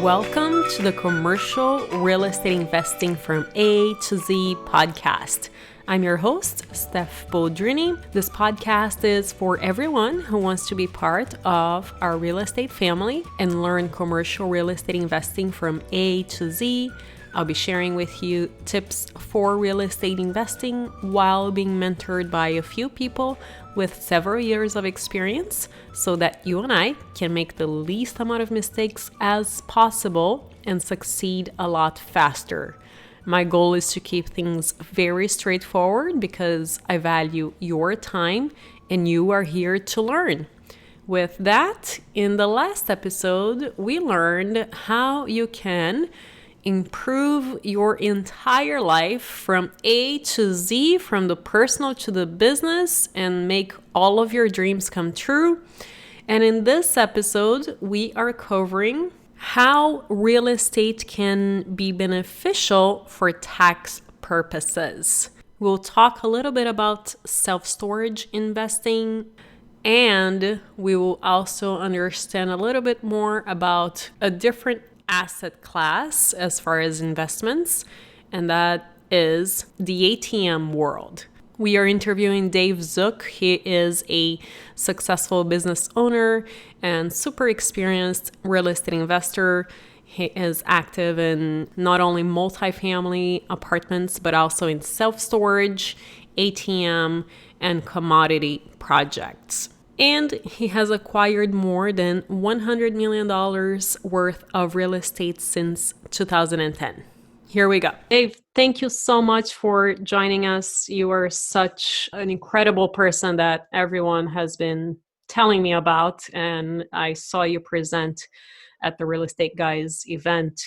Welcome to the Commercial Real Estate Investing from A to Z podcast. I'm your host, Steph Boldrini. This podcast is for everyone who wants to be part of our real estate family and learn commercial real estate investing from A to Z. I'll be sharing with you tips for real estate investing while being mentored by a few people with several years of experience so that you and I can make the least amount of mistakes as possible and succeed a lot faster. My goal is to keep things very straightforward because I value your time and you are here to learn. With that, in the last episode, we learned how you can improve your entire life from A to Z, from the personal to the business, and make all of your dreams come true. And in this episode, we are covering how real estate can be beneficial for tax purposes. We'll talk a little bit about self-storage investing, and we will also understand a little bit more about a different asset class as far as investments, and that is the ATM world. We are interviewing Dave Zook. He is a successful business owner and super experienced real estate investor. He is active in not only multifamily apartments, but also in self-storage, ATM, and commodity projects. And he has acquired more than $100 million worth of real estate since 2010. Here we go. Dave, thank you so much for joining us. You are such an incredible person that everyone has been telling me about. And I saw you present at the Real Estate Guys event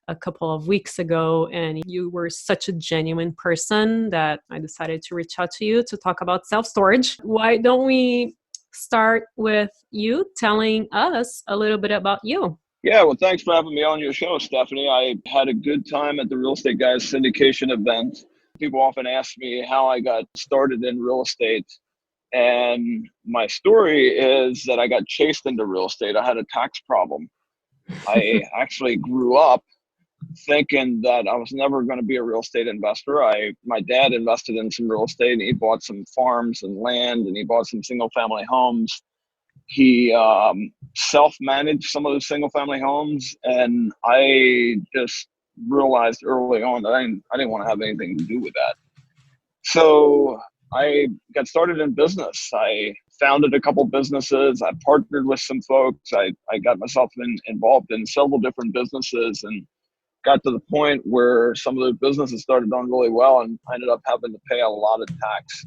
a couple of weeks ago, and you were such a genuine person that I decided to reach out to you to talk about self-storage. Why don't we start with you telling us a little bit about you? Yeah, well, thanks for having me on your show, Stephanie. I had a good time at the Real Estate Guys syndication event. People often ask me how I got started in real estate. And my story is that I got chased into real estate. I had a tax problem. I actually grew up thinking that I was never going to be a real estate investor. My dad invested in some real estate, and he bought some farms and land, and he bought some single family homes. He self-managed some of those single family homes, and I just realized early on that I didn't want to have anything to do with that. So I got started in business. I founded a couple businesses. I partnered with some folks. I got myself involved in several different businesses, and got to the point where some of those businesses started doing really well, and I ended up having to pay a lot of tax.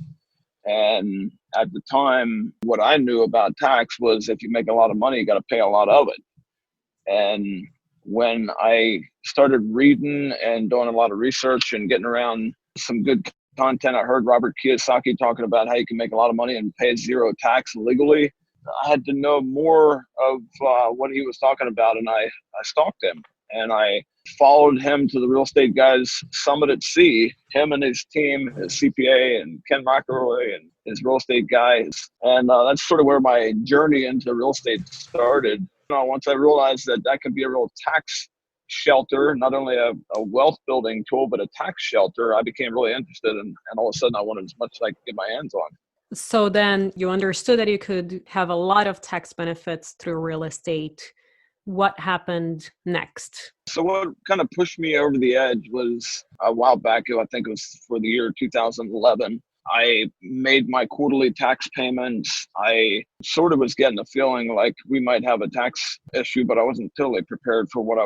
And at the time, what I knew about tax was if you make a lot of money, you got to pay a lot of it. And when I started reading and doing a lot of research and getting around some good content, I heard Robert Kiyosaki talking about how you can make a lot of money and pay zero tax legally. I had to know more of what he was talking about, and I stalked him. And I followed him to the Real Estate Guys Summit at Sea, him and his team, his CPA and Ken McElroy and his real estate guys. And that's sort of where my journey into real estate started. Once I realized that could be a real tax shelter, not only a wealth building tool, but a tax shelter, I became really interested. And all of a sudden I wanted as much as I could get my hands on. So then you understood that you could have a lot of tax benefits through real estate. What happened next? So what kind of pushed me over the edge was a while back, I think it was for the year 2011. I made my quarterly tax payments. I sort of was getting a feeling like we might have a tax issue, but I wasn't totally prepared for what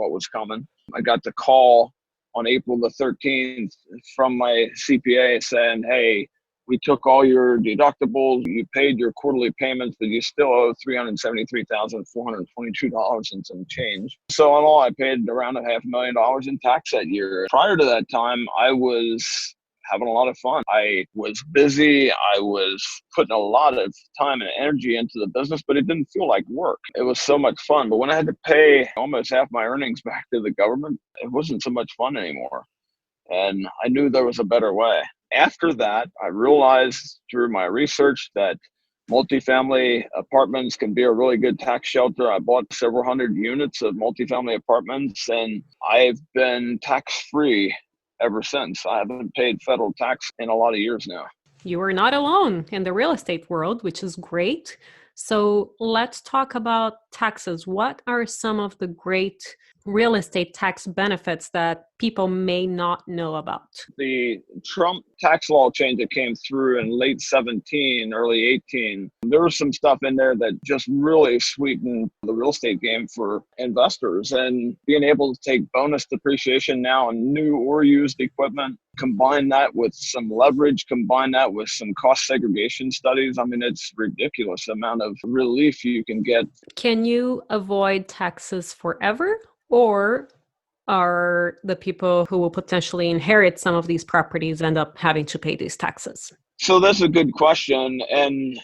was coming. I got the call on April the 13th from my CPA saying, "Hey, we took all your deductibles, you paid your quarterly payments, but you still owe $373,422 and some change." So in all, I paid around $500,000 in tax that year. Prior to that time, I was having a lot of fun. I was busy. I was putting a lot of time and energy into the business, but it didn't feel like work. It was so much fun. But when I had to pay almost half my earnings back to the government, it wasn't so much fun anymore. And I knew there was a better way. After that, I realized through my research that Multifamily apartments can be a really good tax shelter. I bought several hundred units of multifamily apartments, and I've been tax-free ever since. I haven't paid federal tax in a lot of years now. You are not alone in the real estate world, which is great. So let's talk about taxes. What are some of the great real estate tax benefits that people may not know about? The Trump tax law change that came through in late 17, early 18, there was some stuff in there that just really sweetened the real estate game for investors. And being able to take bonus depreciation now on new or used equipment, combine that with some leverage, combine that with some cost segregation studies. I mean, it's ridiculous amount of relief you can get. Can you avoid taxes forever? Or are the people who will potentially inherit some of these properties end up having to pay these taxes? So that's a good question. And,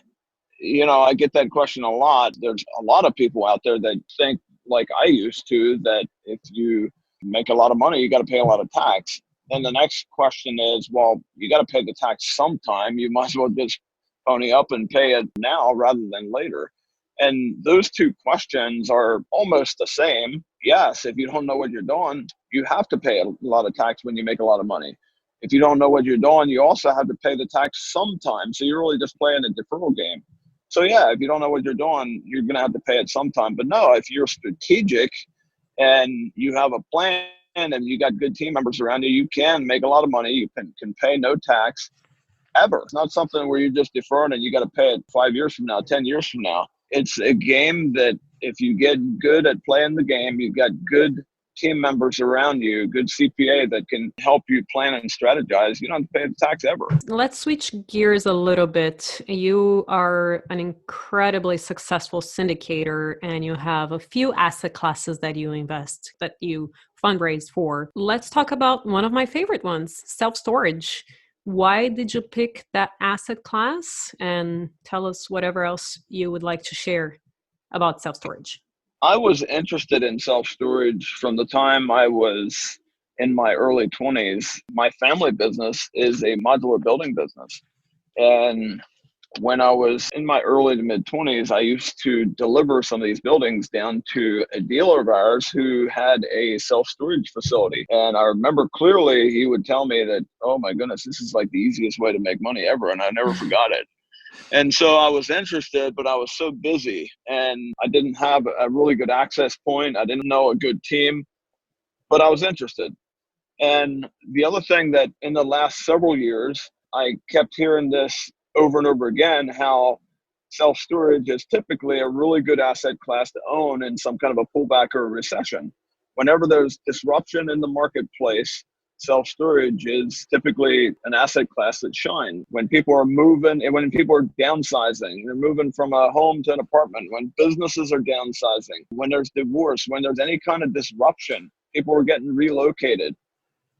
I get that question a lot. There's a lot of people out there that think, like I used to, that if you make a lot of money, you got to pay a lot of tax. Then the next question is, well, you got to pay the tax sometime. You might as well just pony up and pay it now rather than later. And those two questions are almost the same. Yes, if you don't know what you're doing, you have to pay a lot of tax when you make a lot of money. If you don't know what you're doing, you also have to pay the tax sometime. So you're really just playing a deferral game. So yeah, if you don't know what you're doing, you're going to have to pay it sometime. But no, if you're strategic and you have a plan and you got good team members around you, you can make a lot of money. You can pay no tax ever. It's not something where you're just deferring and you got to pay it 5 years from now, 10 years from now. It's a game that if you get good at playing the game, you've got good team members around you, good CPA that can help you plan and strategize, you don't have to pay the tax ever. Let's switch gears a little bit. You are an incredibly successful syndicator and you have a few asset classes that you fundraise for. Let's talk about one of my favorite ones, self-storage. Why did you pick that asset class? And tell us whatever else you would like to share about self-storage. I was interested in self-storage from the time I was in my early 20s. My family business is a modular building business. And when I was in my early to mid 20s, I used to deliver some of these buildings down to a dealer of ours who had a self-storage facility. And I remember clearly he would tell me that, oh my goodness, this is like the easiest way to make money ever. And I never forgot it. And so I was interested, but I was so busy and I didn't have a really good access point. I didn't know a good team, but I was interested. And the other thing that in the last several years, I kept hearing this over and over again, how self-storage is typically a really good asset class to own in some kind of a pullback or a recession. Whenever there's disruption in the marketplace, self-storage is typically an asset class that shines. When people are moving and when people are downsizing, they're moving from a home to an apartment, when businesses are downsizing, when there's divorce, when there's any kind of disruption, people are getting relocated,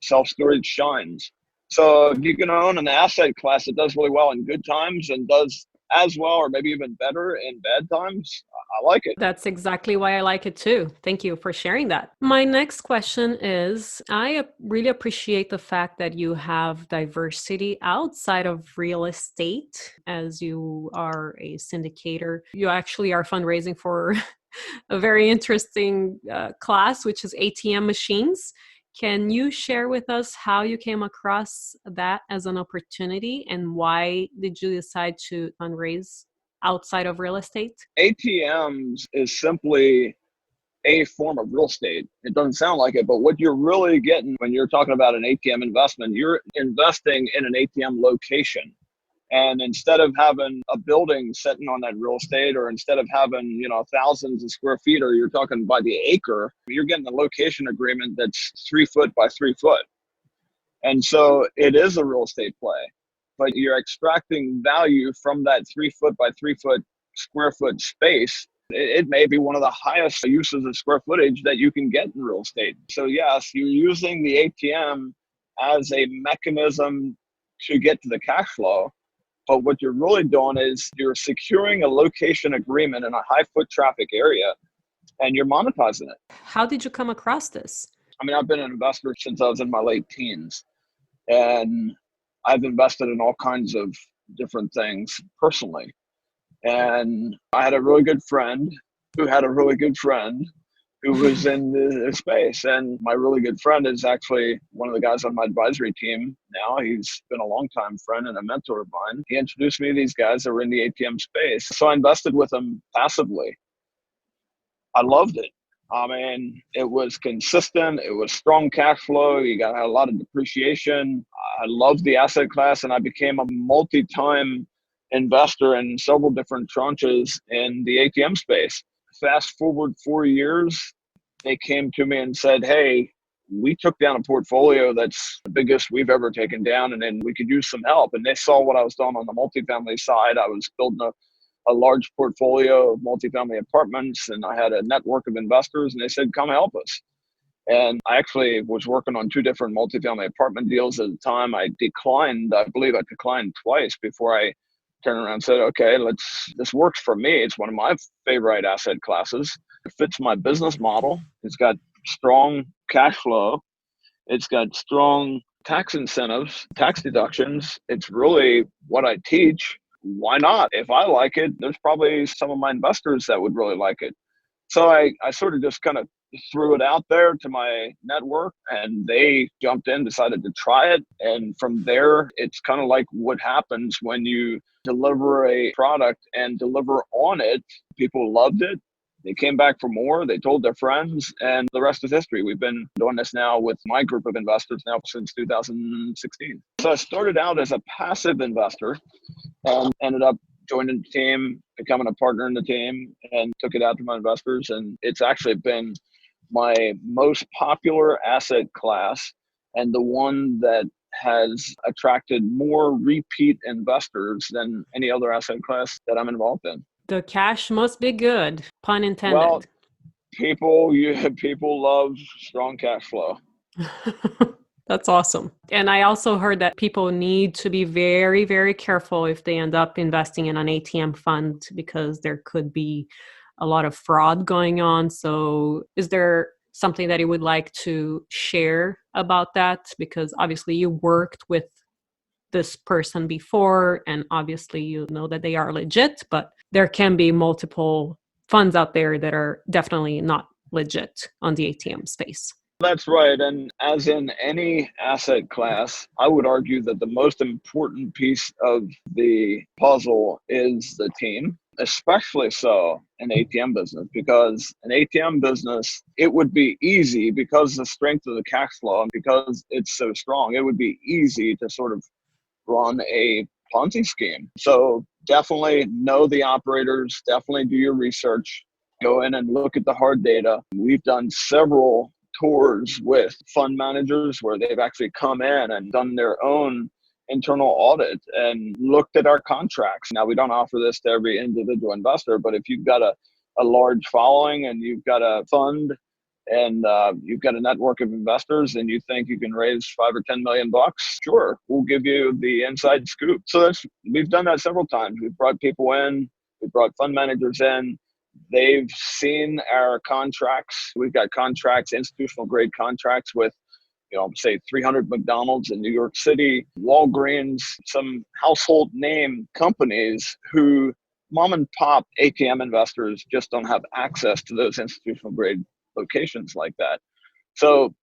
self-storage shines. So if you can own an asset class that does really well in good times and does as well or maybe even better in bad times, I like it. That's exactly why I like it too. Thank you for sharing that. My next question is, I really appreciate the fact that you have diversity outside of real estate as you are a syndicator. You actually are fundraising for a very interesting class, which is ATM Machines. Can you share with us how you came across that as an opportunity and why did you decide to fundraise outside of real estate? ATMs is simply a form of real estate. It doesn't sound like it, but what you're really getting when you're talking about an ATM investment, you're investing in an ATM location. And instead of having a building sitting on that real estate, or instead of having, thousands of square feet, or you're talking by the acre, you're getting a location agreement that's 3 foot by 3 foot. And so it is a real estate play, but you're extracting value from that 3 foot by 3 foot square foot space. It may be one of the highest uses of square footage that you can get in real estate. So yes, you're using the ATM as a mechanism to get to the cash flow. But what you're really doing is you're securing a location agreement in a high foot traffic area and you're monetizing it. How did you come across this? I mean, I've been an investor since I was in my late teens, and I've invested in all kinds of different things personally. And I had a really good friend who had a really good friend who was in the space. And my really good friend is actually one of the guys on my advisory team now. He's been a longtime friend and a mentor of mine. He introduced me to these guys that were in the ATM space. So I invested with them passively. I loved it. I mean, it was consistent. It was strong cash flow. You got a lot of depreciation. I loved the asset class, and I became a multi-time investor in several different tranches in the ATM space. Fast forward 4 years, they came to me and said, hey, we took down a portfolio that's the biggest we've ever taken down, and then we could use some help. And they saw what I was doing on the multifamily side. I was building a large portfolio of multifamily apartments, and I had a network of investors, and they said, come help us. And I actually was working on 2 different multifamily apartment deals at the time. I believe I declined twice before I turned around and said, okay, this works for me. It's one of my favorite asset classes. It fits my business model. It's got strong cash flow. It's got strong tax incentives, tax deductions. It's really what I teach. Why not? If I like it, there's probably some of my investors that would really like it. So I sort of just kind of threw it out there to my network, and they jumped in, decided to try it. And from there, it's kind of like what happens when you deliver a product and deliver on it. People loved it. They came back for more. They told their friends, and the rest is history. We've been doing this now with my group of investors now since 2016. So I started out as a passive investor and ended up joining the team, becoming a partner in the team, and took it out to my investors. And it's actually been my most popular asset class, and the one that has attracted more repeat investors than any other asset class that I'm involved in. The cash must be good, pun intended. Well, people love strong cash flow. That's awesome. And I also heard that people need to be very, very careful if they end up investing in an ATM fund, because there could be a lot of fraud going on. So is there something that you would like to share about that? Because obviously you worked with this person before, and obviously you know that they are legit, but there can be multiple funds out there that are definitely not legit on the ATM space. That's right. And as in any asset class, I would argue that the most important piece of the puzzle is the team, especially so in ATM business, because an ATM business, it would be easy because of the strength of the cash flow and because it's so strong, it would be easy to sort of run a Ponzi scheme. So definitely know the operators, definitely do your research, go in and look at the hard data. We've done several tours with fund managers where they've actually come in and done their own internal audit and looked at our contracts. Now, we don't offer this to every individual investor, but if you've got a large following and you've got a fund and you've got a network of investors and you think you can raise $5 or $10 million, sure, we'll give you the inside scoop. So we've done that several times. We've brought people in, we've brought fund managers in. They've seen our contracts. We've got contracts, institutional grade contracts with, say 300 McDonald's in New York City, Walgreens, some household name companies who mom and pop ATM investors just don't have access to those institutional grade locations like that. So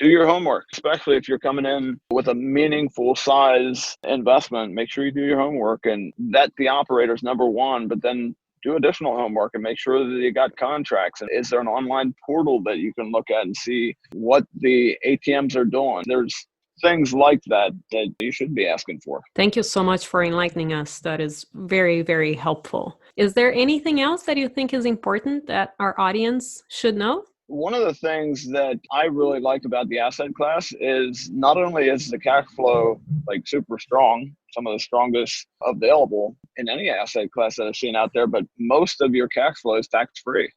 do your homework, especially if you're coming in with a meaningful size investment. Make sure you do your homework and vet the operators, number one, but then do additional homework and make sure that you got contracts. And is there an online portal that you can look at and see what the ATMs are doing? There's things like that you should be asking for. Thank you so much for enlightening us. That is very, very helpful. Is there anything else that you think is important that our audience should know? One of the things that I really like about the asset class is not only is the cash flow like super strong, some of the strongest available in any asset class that I've seen out there, but most of your cash flow is tax-free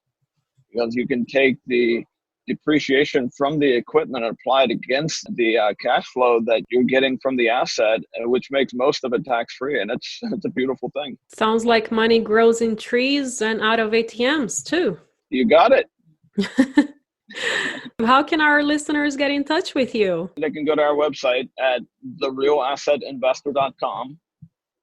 because you can take the depreciation from the equipment and apply it against the cash flow that you're getting from the asset, which makes most of it tax-free. And it's a beautiful thing. Sounds like money grows in trees and out of ATMs too. You got it. How can our listeners get in touch with you? They can go to our website at therealassetinvestor.com,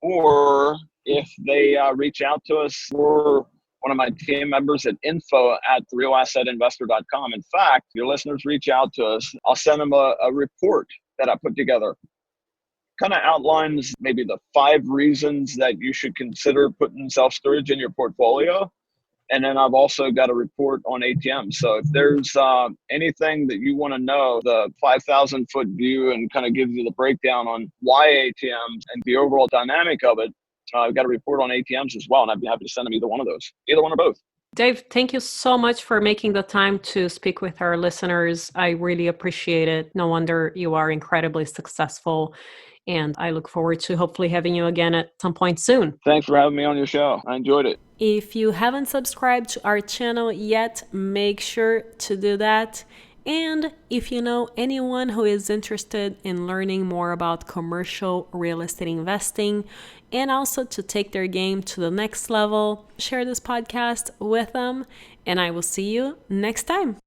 or if they reach out to us or one of my team members at info@therealassetinvestor.com. In fact, your listeners reach out to us, I'll send them a report that I put together. Kind of outlines maybe the 5 reasons that you should consider putting self-storage in your portfolio. And then I've also got a report on ATMs. So if there's anything that you want to know, the 5,000-foot view, and kind of gives you the breakdown on why ATMs and the overall dynamic of it, I've got a report on ATMs as well. And I'd be happy to send them either one of those, either one or both. Dave, thank you so much for making the time to speak with our listeners. I really appreciate it. No wonder you are incredibly successful. And I look forward to hopefully having you again at some point soon. Thanks for having me on your show. I enjoyed it. If you haven't subscribed to our channel yet, make sure to do that. And if you know anyone who is interested in learning more about commercial real estate investing and also to take their game to the next level, share this podcast with them. And I will see you next time.